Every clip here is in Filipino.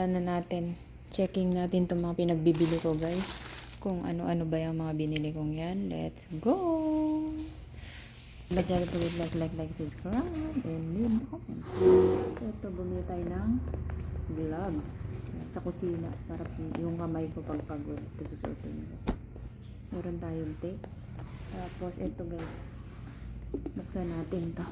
ano natin, checking natin itong mga pinagbibili ko guys. Kung ano-ano ba yung mga binili kong yan. Let's go! Like, subscribe, and leave the comment. So, ito, bumili tayo ng gloves sa kusina para yung kamay ko pagpagod. Ito susuotin ko. Meron tayong tape. Tapos, ito guys. Buksan natin ito.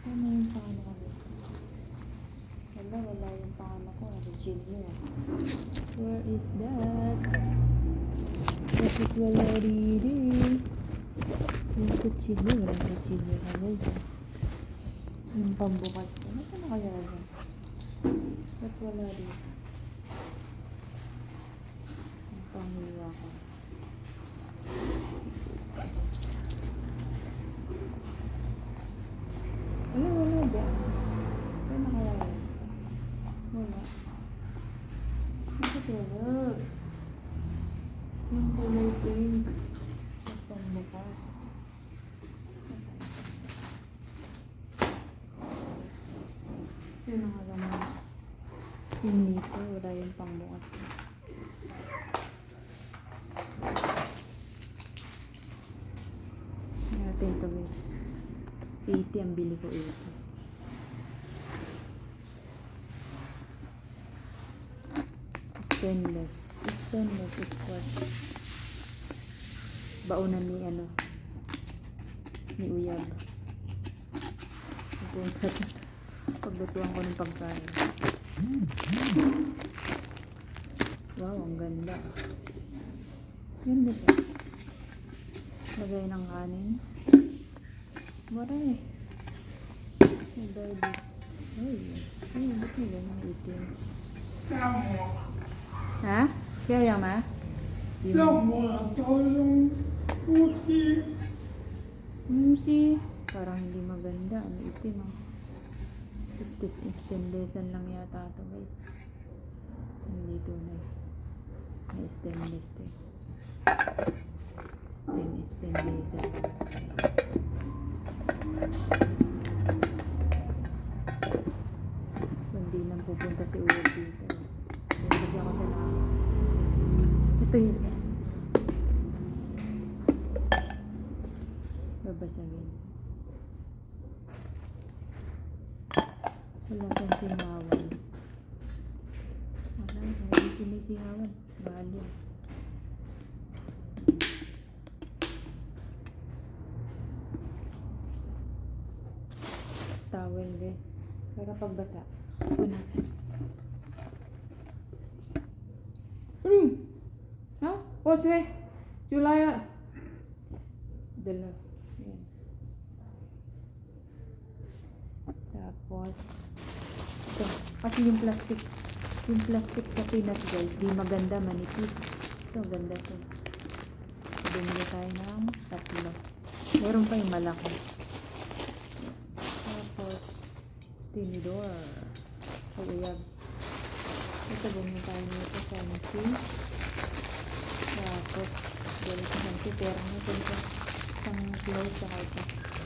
Ano yung paano ko? Wala yung paano ko. Virginia. Where is that? Bakit wala dito? Yung kutsilyo. Walang kutsilyo na guys. Yung pambukas ko. Ano na kaya yan? Ba't wala dito? Ang panghiwa ko. Wala dyan. Ano na kaya yan? Wala. Bakit wala? Yung kulay pink. Ang pambukas. Yun ang alam mo. Yung nito, wala yung pangbukas. Natin ito guys. 80 ang bili ko 80. Stainless is what? Baunan ni ano? Ni Uyab. Paglutuan ko ng pagkain. Wow, ang ganda. Yun dito. Lagay ng kanin. Maray. Babies. Ay, ba't may ganyan itim? Ha? Kaya ma? Musi. Parang hindi maganda. Ano itim ah. Stainlessan lang yata ito guys. Hindi tunay. May stainless ito. Stainlessan. Hindi lang pupunta si Uwe dito. Lagyan ko siya na. Ito yung isa. Babasagin. Wala kang singawan. Wala, hindi sinisingawan. Mahal yun. Towel guys. Para pagbasa. Punasan. Ha? Poswe. Julaya. Dala. Yan. Tapos ito. Kasi yung plastic sa Pinas guys, di maganda, manipis. Ito, ganda siya. Bumili tayo ng 3. Meron pa yung malaki. Tapos tinidor. Uyab. Ito, bumili tayo nito sa Misi. Tapos dito sa Misi, pero nito isang close sa ito.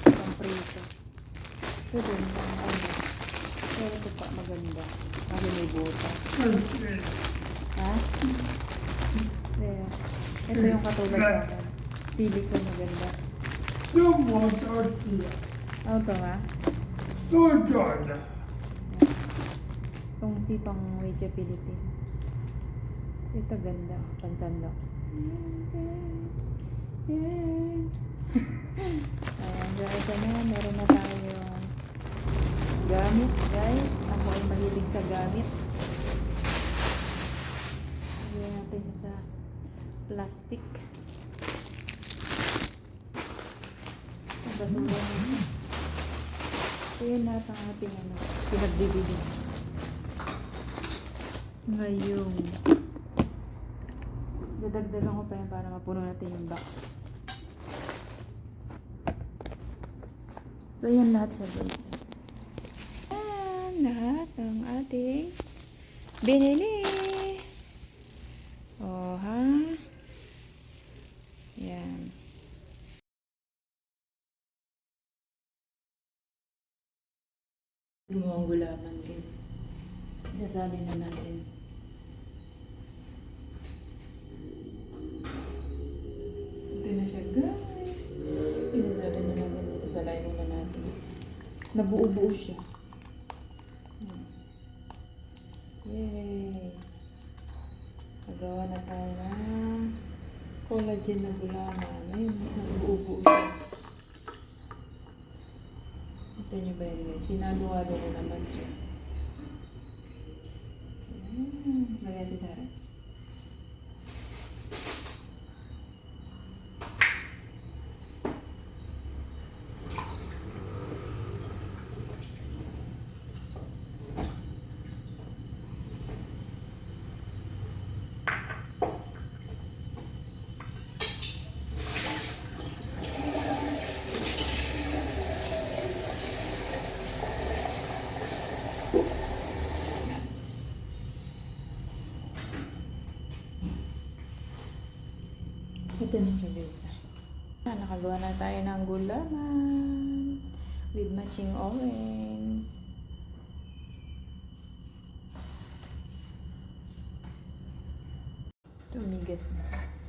Isang prito. Ito din ang ano. Pero ito pa maganda. Kasi may buta. Ha? Yeah. Ito yung katulad sa akin. Silicone maganda. Oh, ito nga. Itong sipang Wedja Philippine. Ito ganda. Pansandok. Ayan, guys. Meron na tayong gamit, guys. Ako ay mahilig sa gamit. Lagyan natin sa plastic. Basura na. So, yun lahat ang ating pinagbibili. Ngayon, dadagdagan ko pa yan para mapuno natin yung box. So, yan lahat siya guys. Yan lahat ng ating binili. Oh, ha? dalawang gulaman guys. Isasali na natin. Ito na siya guys. Isasali na natin. Isasalay muna natin. Nabuo-buo siya. Yay! Nagawa na tayo ng collagen na gulaman. Ayun, nabuo-buo siya. Ito nyo ba yun guys? Sinalo-halo ko naman siya. Lagyan natin sa rin. Ito na siya guys. Nakagawa na tayo ng gulaman with matching orange. Tumigas na.